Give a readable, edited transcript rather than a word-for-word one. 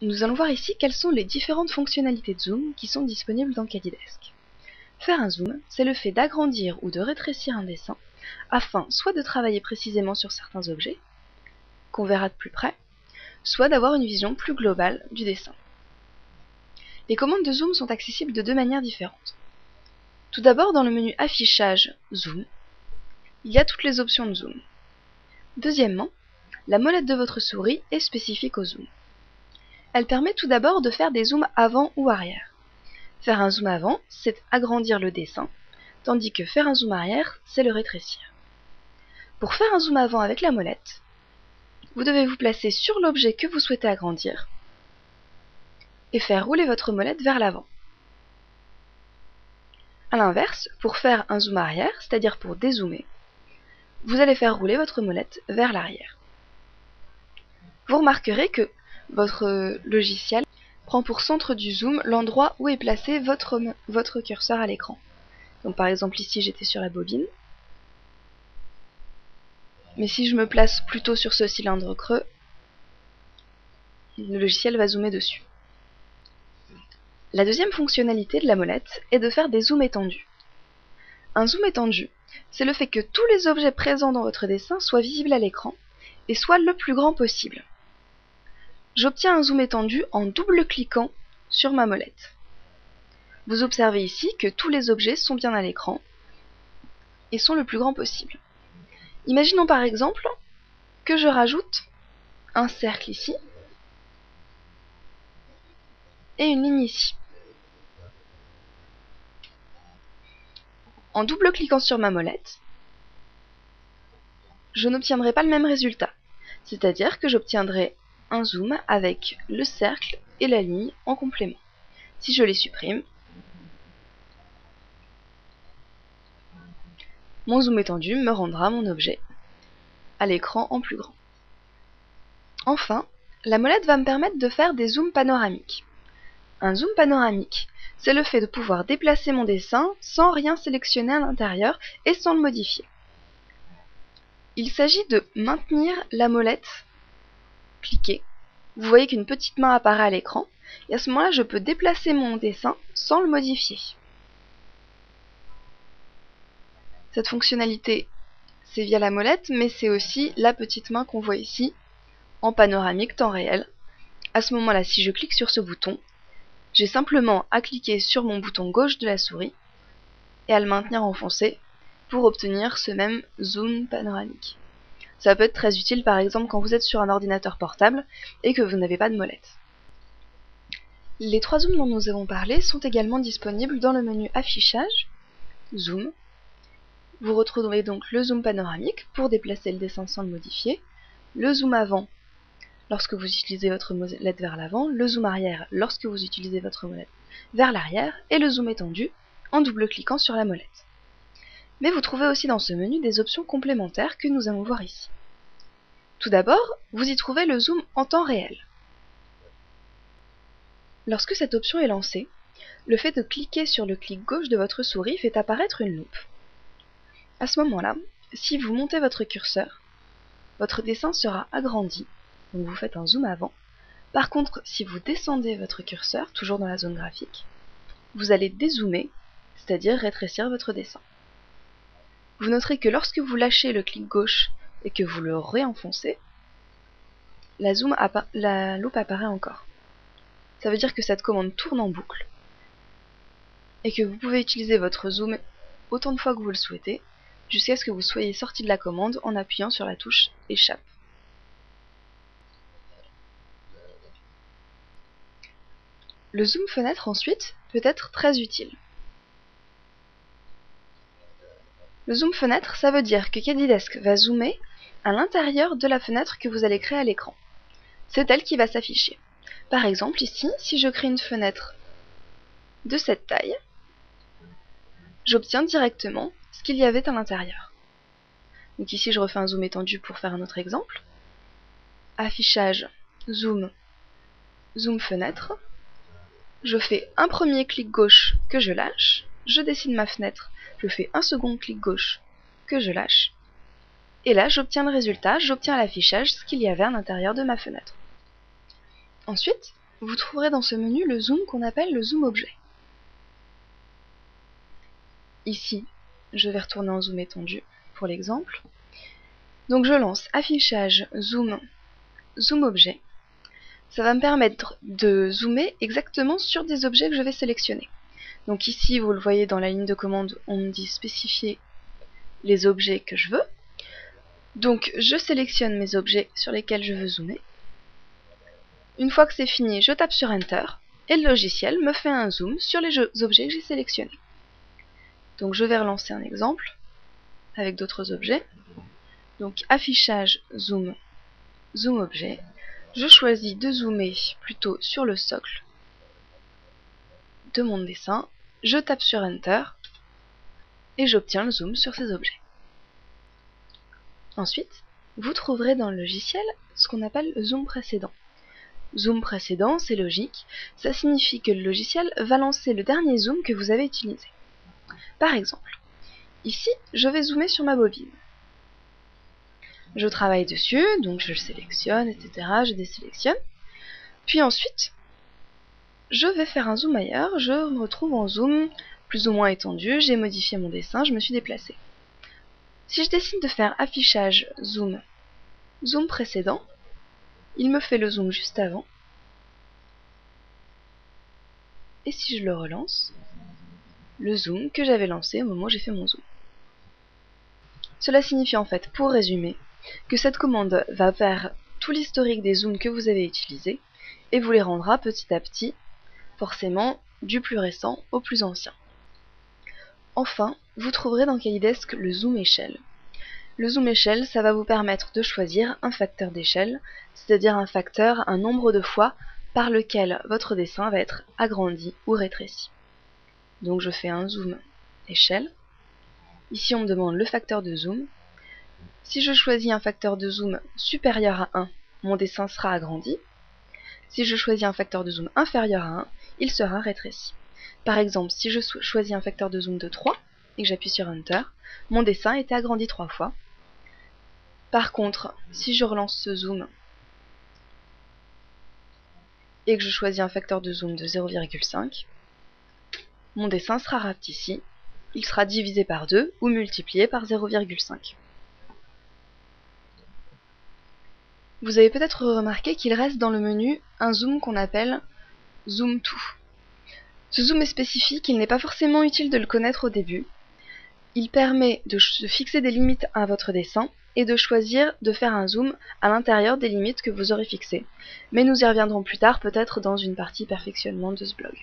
Nous allons voir ici quelles sont les différentes fonctionnalités de zoom qui sont disponibles dans Cadidesk. Faire un zoom, c'est le fait d'agrandir ou de rétrécir un dessin afin soit de travailler précisément sur certains objets, qu'on verra de plus près, soit d'avoir une vision plus globale du dessin. Les commandes de zoom sont accessibles de deux manières différentes. Tout d'abord, dans le menu Affichage Zoom, il y a toutes les options de zoom. Deuxièmement, la molette de votre souris est spécifique au zoom. Elle permet tout d'abord de faire des zooms avant ou arrière. Faire un zoom avant, c'est agrandir le dessin, tandis que faire un zoom arrière, c'est le rétrécir. Pour faire un zoom avant avec la molette, vous devez vous placer sur l'objet que vous souhaitez agrandir et faire rouler votre molette vers l'avant. A l'inverse, pour faire un zoom arrière, c'est-à-dire pour dézoomer, vous allez faire rouler votre molette vers l'arrière. Vous remarquerez que votre logiciel prend pour centre du zoom l'endroit où est placé votre curseur à l'écran. Donc par exemple ici j'étais sur la bobine, mais si je me place plutôt sur ce cylindre creux, le logiciel va zoomer dessus. La deuxième fonctionnalité de la molette est de faire des zooms étendus. Un zoom étendu, c'est le fait que tous les objets présents dans votre dessin soient visibles à l'écran et soient le plus grand possible. J'obtiens un zoom étendu en double-cliquant sur ma molette. Vous observez ici que tous les objets sont bien à l'écran et sont le plus grand possible. Imaginons par exemple que je rajoute un cercle ici et une ligne ici. En double-cliquant sur ma molette, je n'obtiendrai pas le même résultat, c'est-à-dire que j'obtiendrai un zoom avec le cercle et la ligne en complément. Si je les supprime, mon zoom étendu me rendra mon objet à l'écran en plus grand. Enfin, la molette va me permettre de faire des zooms panoramiques. Un zoom panoramique, c'est le fait de pouvoir déplacer mon dessin sans rien sélectionner à l'intérieur et sans le modifier. Il s'agit de maintenir la molette cliquée. Vous voyez qu'une petite main apparaît à l'écran, et à ce moment-là, je peux déplacer mon dessin sans le modifier. Cette fonctionnalité, c'est via la molette, mais c'est aussi la petite main qu'on voit ici, en panoramique temps réel. À ce moment-là, si je clique sur ce bouton, j'ai simplement à cliquer sur mon bouton gauche de la souris et à le maintenir enfoncé pour obtenir ce même zoom panoramique. Ça peut être très utile par exemple quand vous êtes sur un ordinateur portable et que vous n'avez pas de molette. Les trois zooms dont nous avons parlé sont également disponibles dans le menu Affichage, Zoom. Vous retrouvez donc le zoom panoramique pour déplacer le dessin sans le modifier, le zoom avant lorsque vous utilisez votre molette vers l'avant, le zoom arrière lorsque vous utilisez votre molette vers l'arrière et le zoom étendu en double-cliquant sur la molette. Mais vous trouvez aussi dans ce menu des options complémentaires que nous allons voir ici. Tout d'abord, vous y trouvez le zoom en temps réel. Lorsque cette option est lancée, le fait de cliquer sur le clic gauche de votre souris fait apparaître une loupe. À ce moment-là, si vous montez votre curseur, votre dessin sera agrandi, donc vous faites un zoom avant. Par contre, si vous descendez votre curseur, toujours dans la zone graphique, vous allez dézoomer, c'est-à-dire rétrécir votre dessin. Vous noterez que lorsque vous lâchez le clic gauche et que vous le réenfoncez, la loupe apparaît encore. Ça veut dire que cette commande tourne en boucle et que vous pouvez utiliser votre zoom autant de fois que vous le souhaitez jusqu'à ce que vous soyez sorti de la commande en appuyant sur la touche Échappe. Le zoom fenêtre ensuite peut être très utile. Le zoom fenêtre, ça veut dire que Cadidesk va zoomer à l'intérieur de la fenêtre que vous allez créer à l'écran. C'est elle qui va s'afficher. Par exemple ici, si je crée une fenêtre de cette taille, j'obtiens directement ce qu'il y avait à l'intérieur. Donc ici je refais un zoom étendu pour faire un autre exemple. Affichage, zoom, zoom fenêtre. Je fais un premier clic gauche que je lâche, je dessine ma fenêtre, je fais un second clic gauche que je lâche, et là j'obtiens le résultat, j'obtiens l'affichage, ce qu'il y avait à l'intérieur de ma fenêtre. Ensuite, vous trouverez dans ce menu le zoom qu'on appelle le zoom objet. Ici, je vais retourner en zoom étendu pour l'exemple. Donc je lance affichage zoom, zoom objet. Ça va me permettre de zoomer exactement sur des objets que je vais sélectionner. Donc ici, vous le voyez dans la ligne de commande, on me dit spécifier les objets que je veux. Donc je sélectionne mes objets sur lesquels je veux zoomer. Une fois que c'est fini, je tape sur Enter et le logiciel me fait un zoom sur les objets que j'ai sélectionnés. Donc je vais relancer un exemple avec d'autres objets. Donc affichage zoom, zoom objet. Je choisis de zoomer plutôt sur le socle de mon dessin. Je tape sur Enter et j'obtiens le zoom sur ces objets. Ensuite, vous trouverez dans le logiciel ce qu'on appelle le zoom précédent. Zoom précédent, c'est logique, ça signifie que le logiciel va lancer le dernier zoom que vous avez utilisé. Par exemple, ici, je vais zoomer sur ma bobine. Je travaille dessus, donc je le sélectionne, etc. Je désélectionne. Puis ensuite, je vais faire un zoom ailleurs. Je me retrouve en zoom plus ou moins étendu. J'ai modifié mon dessin, je me suis déplacée. Si je décide de faire affichage zoom, zoom précédent, il me fait le zoom juste avant. Et si je le relance, le zoom que j'avais lancé au moment où j'ai fait mon zoom. Cela signifie en fait, pour résumer, que cette commande va faire tout l'historique des zooms que vous avez utilisés et vous les rendra petit à petit, forcément, du plus récent au plus ancien. Enfin, vous trouverez dans Kalidesk le zoom échelle. Le zoom échelle, ça va vous permettre de choisir un facteur d'échelle, c'est-à-dire un nombre de fois par lequel votre dessin va être agrandi ou rétréci. Donc je fais un zoom échelle. Ici on me demande le facteur de zoom. Si je choisis un facteur de zoom supérieur à 1, mon dessin sera agrandi. Si je choisis un facteur de zoom inférieur à 1, il sera rétréci. Par exemple, si je choisis un facteur de zoom de 3 et que j'appuie sur Enter, mon dessin était agrandi 3 fois. Par contre, si je relance ce zoom et que je choisis un facteur de zoom de 0,5, mon dessin sera rapetissé. Il sera divisé par 2 ou multiplié par 0,5. Vous avez peut-être remarqué qu'il reste dans le menu un zoom qu'on appelle Zoom To. Ce zoom est spécifique, il n'est pas forcément utile de le connaître au début. Il permet de fixer des limites à votre dessin et de choisir de faire un zoom à l'intérieur des limites que vous aurez fixées. Mais nous y reviendrons plus tard, peut-être dans une partie perfectionnement de ce blog.